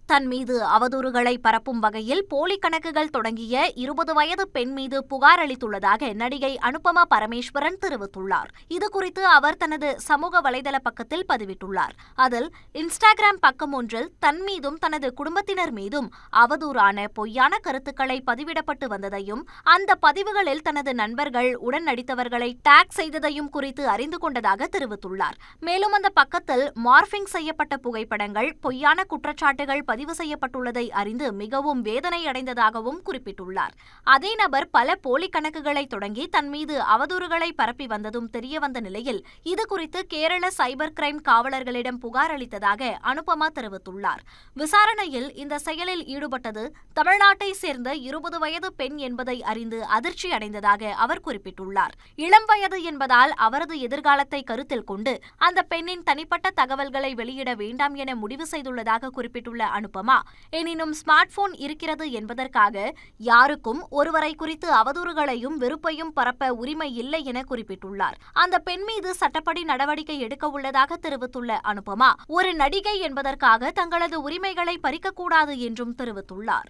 தன் மீது அவதூறுகளை பரப்பும் வகையில் போலி கணக்குகள் தொடங்கிய 20 வயது பெண் மீது புகார் அளித்துள்ளதாக நடிகை அனுபமா பரமேஸ்வரன் தெரிவித்துள்ளார். இதுகுறித்து அவர் தனது சமூக வலைதள பக்கத்தில் பதிவிட்டுள்ளார். அதில் இன்ஸ்டாகிராம் பக்கம் ஒன்றில் தன் மீதும் தனது குடும்பத்தினர் மீதும் அவதூறான பொய்யான கருத்துக்களை பதிவிடப்பட்டு வந்ததையும் அந்த பதிவுகளில் தனது நண்பர்கள் உடன் நடித்தவர்களை டாக் செய்ததையும் குறித்து அறிந்து கொண்டதாக தெரிவித்துள்ளார். மேலும் அந்த பக்கத்தில் மார்பிங் செய்யப்பட்ட புகைப்படங்கள், பொய்யான குற்றச்சாட்டுகள் பதிவு செய்யப்பட்டுள்ளதை அறிந்து மிகவும் வேதனை அடைந்ததாகவும் குறிப்பிட்டுள்ளார். அதே நபர் பல போலி கணக்குகளை தொடங்கி தன் மீது அவதூறுகளை பரப்பி வந்ததும் தெரியவந்த நிலையில் இதுகுறித்து கேரள சைபர் கிரைம் காவலர்களிடம் புகார் அளித்ததாக அனுபமா தெரிவித்துள்ளார். விசாரணையில் இந்த செயலில் ஈடுபட்டது தமிழ்நாட்டை சேர்ந்த 20 வயது பெண் என்பதை அறிந்து அதிர்ச்சி அடைந்ததாக அவர் குறிப்பிட்டுள்ளார். இளம் வயது என்பதால் அவரது எதிர்காலத்தை கருத்தில் கொண்டு அந்த பெண்ணின் தனிப்பட்ட தகவல்களை வெளியிட வேண்டாம் என முடிவு செய்துள்ளதாக குறிப்பிட்டுள்ள அனுபமா, எனினும் ஸ்மார்ட் போன் இருக்கிறது என்பதற்காக யாருக்கும் ஒருவரை குறித்து அவதூறுகளையும் வெறுப்பையும் பரப்ப உரிமை இல்லை என குறிப்பிட்டுள்ளார். அந்த பெண் மீது சட்டப்படி நடவடிக்கை எடுக்க உள்ளதாக தெரிவித்துள்ள அனுபமா, ஒரு நடிகை என்பதற்காக தங்களது உரிமைகளை பறிக்கக்கூடாது என்றும் தெரிவித்துள்ளார்.